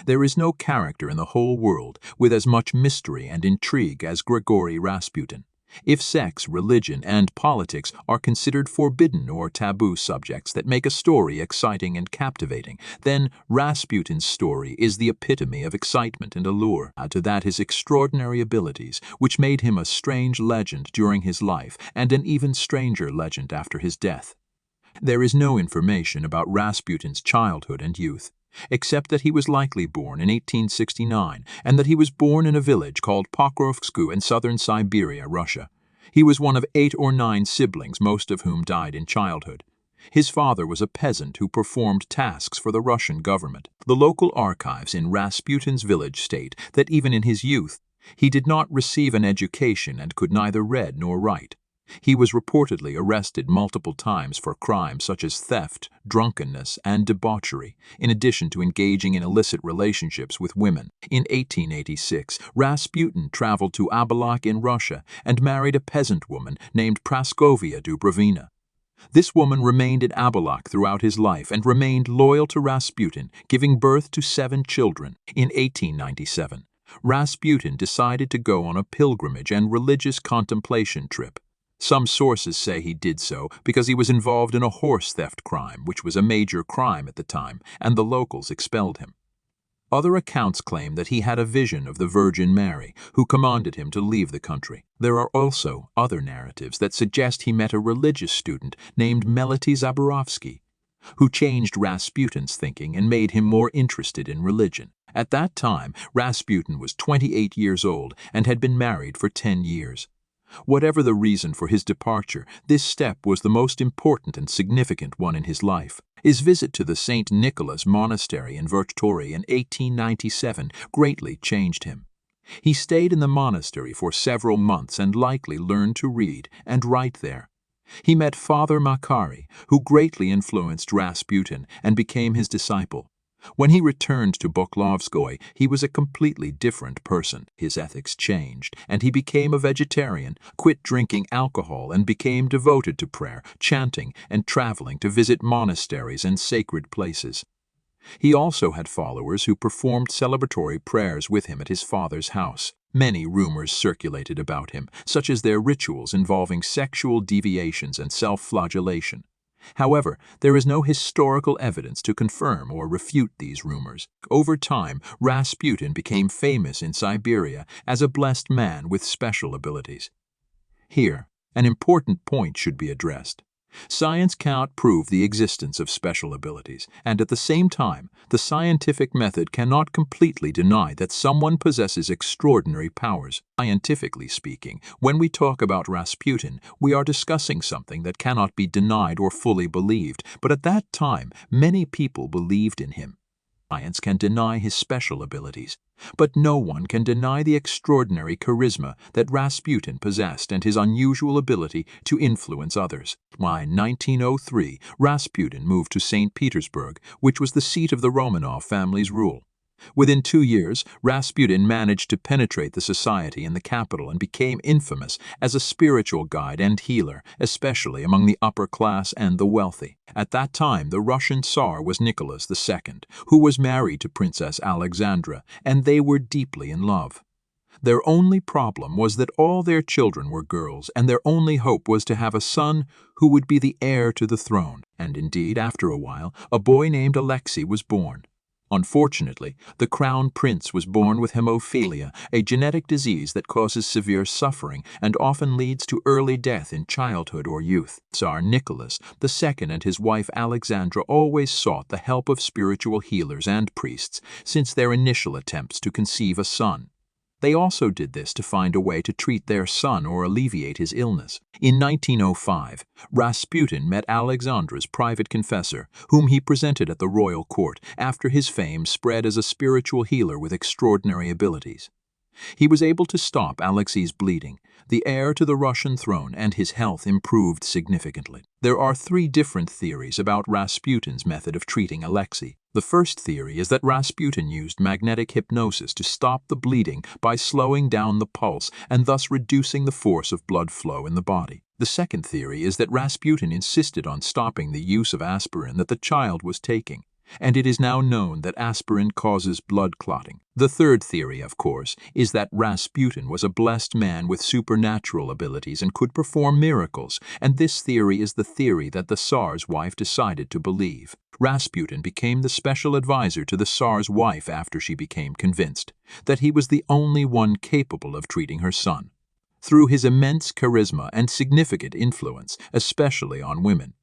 There is no character in the whole world with as much mystery and intrigue as Grigori Rasputin. If sex, religion, and politics are considered forbidden or taboo subjects that make a story exciting and captivating, then Rasputin's story is the epitome of excitement and allure. Add to that his extraordinary abilities, which made him a strange legend during his life and an even stranger legend after his death. There is no information about Rasputin's childhood and youth, except that he was likely born in 1869 and that he was born in a village called Pokrovsky in southern Siberia, Russia. He was one of 8 or 9 siblings, most of whom died in childhood. His father was a peasant who performed tasks for the Russian government. The local archives in Rasputin's village state that even in his youth, he did not receive an education and could neither read nor write. He was reportedly arrested multiple times for crimes such as theft, drunkenness, and debauchery, in addition to engaging in illicit relationships with women. In 1886, Rasputin traveled to Abalak in Russia and married a peasant woman named Praskovia Dubrovina. This woman remained in Abalak throughout his life and remained loyal to Rasputin, giving birth to 7 children. In 1897, Rasputin decided to go on a pilgrimage and religious contemplation trip. Some sources say he did so because he was involved in a horse theft crime, which was a major crime at the time, and the locals expelled him. Other accounts claim that he had a vision of the Virgin Mary, who commanded him to leave the country. There are also other narratives that suggest he met a religious student named Melity Zaborovsky, who changed Rasputin's thinking and made him more interested in religion. At that time, Rasputin was 28 years old and had been married for 10 years. Whatever the reason for his departure, this step was the most important and significant one in his life. His visit to the St. Nicholas Monastery in Verkhtory in 1897 greatly changed him. He stayed in the monastery for several months and likely learned to read and write there. He met Father Makary, who greatly influenced Rasputin and became his disciple. When he returned to Boklovskoye, he was a completely different person. His ethics changed, and he became a vegetarian, quit drinking alcohol, and became devoted to prayer, chanting, and traveling to visit monasteries and sacred places. He also had followers who performed celebratory prayers with him at his father's house. Many rumors circulated about him, such as their rituals involving sexual deviations and self-flagellation. However, there is no historical evidence to confirm or refute these rumors. Over time, Rasputin became famous in Siberia as a blessed man with special abilities. Here, an important point should be addressed. Science cannot prove the existence of special abilities, and at the same time, the scientific method cannot completely deny that someone possesses extraordinary powers. Scientifically speaking, when we talk about Rasputin, we are discussing something that cannot be denied or fully believed, but at that time, many people believed in him. Science can deny his special abilities, but no one can deny the extraordinary charisma that Rasputin possessed and his unusual ability to influence others. By 1903, Rasputin moved to St. Petersburg, which was the seat of the Romanov family's rule. Within 2 years, Rasputin managed to penetrate the society in the capital and became infamous as a spiritual guide and healer, especially among the upper class and the wealthy. At that time, the Russian Tsar was Nicholas II, who was married to Princess Alexandra, and they were deeply in love. Their only problem was that all their children were girls, and their only hope was to have a son who would be the heir to the throne. And indeed, after a while, a boy named Alexei was born. Unfortunately, the crown prince was born with hemophilia, a genetic disease that causes severe suffering and often leads to early death in childhood or youth. Tsar Nicholas II and his wife Alexandra always sought the help of spiritual healers and priests since their initial attempts to conceive a son. They also did this to find a way to treat their son or alleviate his illness. In 1905, Rasputin met Alexandra's private confessor, whom he presented at the royal court after his fame spread as a spiritual healer with extraordinary abilities. He was able to stop Alexei's bleeding, the heir to the Russian throne, and his health improved significantly. There are 3 different theories about Rasputin's method of treating Alexei. The first theory is that Rasputin used magnetic hypnosis to stop the bleeding by slowing down the pulse and thus reducing the force of blood flow in the body. The second theory is that Rasputin insisted on stopping the use of aspirin that the child was taking. and it is now known that aspirin causes blood clotting. The third theory, of course, is that Rasputin was a blessed man with supernatural abilities and could perform miracles, and this theory is the theory that the Tsar's wife decided to believe. Rasputin became the special advisor to the Tsar's wife after she became convinced that he was the only one capable of treating her son. Through his immense charisma and significant influence, especially on women,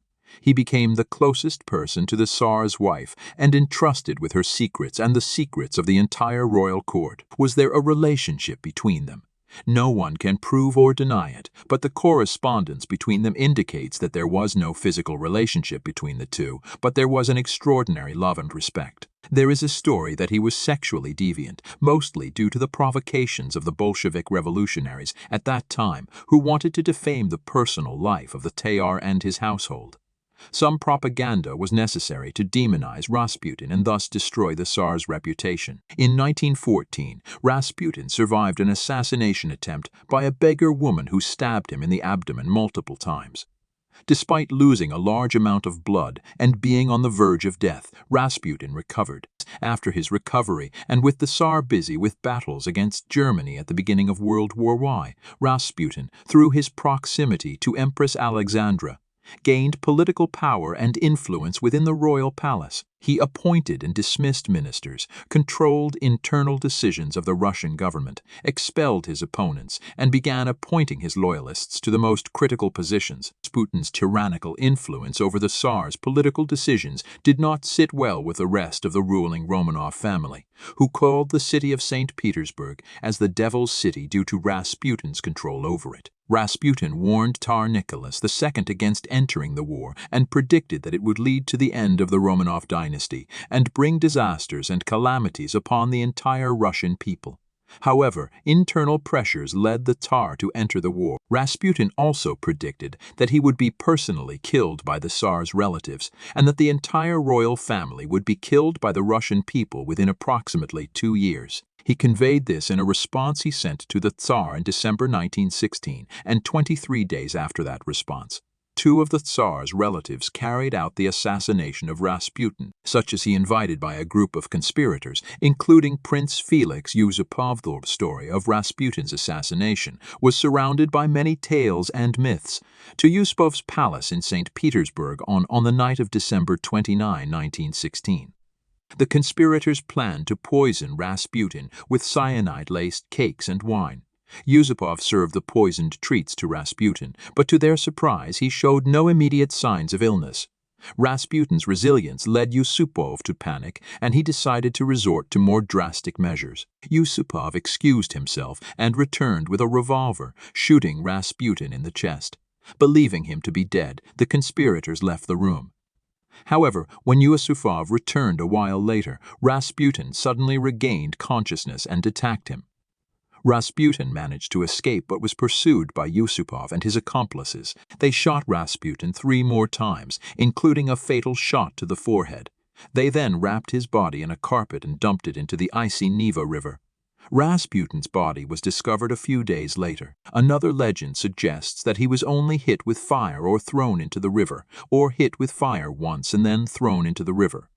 he became the closest person to the Tsar's wife and entrusted with her secrets and the secrets of the entire royal court. Was there a relationship between them? No one can prove or deny it, but the correspondence between them indicates that there was no physical relationship between the two, but there was an extraordinary love and respect. There is a story that he was sexually deviant, mostly due to the provocations of the Bolshevik revolutionaries at that time who wanted to defame the personal life of the Tsar and his household. Some propaganda was necessary to demonize Rasputin and thus destroy the Tsar's reputation. In 1914, Rasputin survived an assassination attempt by a beggar woman who stabbed him in the abdomen multiple times. Despite losing a large amount of blood and being on the verge of death, Rasputin recovered. After his recovery, and with the Tsar busy with battles against Germany at the beginning of World War I, Rasputin, through his proximity to Empress Alexandra, gained political power and influence within the royal palace. He appointed and dismissed ministers, controlled internal decisions of the Russian government, expelled his opponents, and began appointing his loyalists to the most critical positions. Rasputin's tyrannical influence over the Tsar's political decisions did not sit well with the rest of the ruling Romanov family, who called the city of St. Petersburg as the Devil's City due to Rasputin's control over it. Rasputin warned Tsar Nicholas II against entering the war and predicted that it would lead to the end of the Romanov dynasty and bring disasters and calamities upon the entire Russian people. However, internal pressures led the Tsar to enter the war. Rasputin also predicted that he would be personally killed by the Tsar's relatives and that the entire royal family would be killed by the Russian people within approximately 2 years. He conveyed this in a response he sent to the Tsar in December 1916, and 23 days after that response, 2 of the Tsar's relatives carried out the assassination of Rasputin, such as he invited by a group of conspirators, including Prince Felix Yusupov. The story of Rasputin's assassination was surrounded by many tales and myths. To Yusupov's palace in St. Petersburg on the night of December 29, 1916. The conspirators planned to poison Rasputin with cyanide-laced cakes and wine. Yusupov served the poisoned treats to Rasputin, but to their surprise he showed no immediate signs of illness. Rasputin's resilience led Yusupov to panic, and he decided to resort to more drastic measures. Yusupov excused himself and returned with a revolver, shooting Rasputin in the chest. Believing him to be dead, the conspirators left the room. However, when Yusupov returned a while later, Rasputin suddenly regained consciousness and attacked him. Rasputin managed to escape but was pursued by Yusupov and his accomplices. They shot Rasputin 3 more times, including a fatal shot to the forehead. They then wrapped his body in a carpet and dumped it into the icy Neva River. Rasputin's body was discovered a few days later. Another legend suggests that he was only hit with fire or thrown into the river, or hit with fire once and then thrown into the river.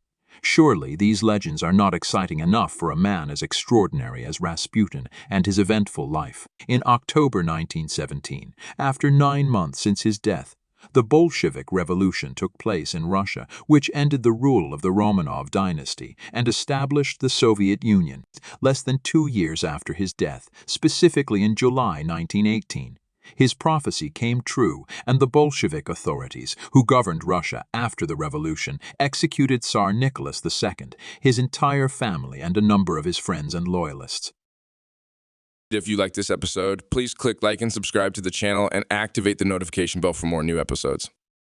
Surely these legends are not exciting enough for a man as extraordinary as Rasputin and his eventful life. In October 1917, after 9 months since his death, the Bolshevik Revolution took place in Russia, which ended the rule of the Romanov dynasty and established the Soviet Union. Less than 2 years after his death, specifically in July 1918, his prophecy came true, and the Bolshevik authorities, who governed Russia after the revolution, executed Tsar Nicholas II, his entire family, and a number of his friends and loyalists. If you like this episode, please click like and subscribe to the channel and activate the notification bell for more new episodes.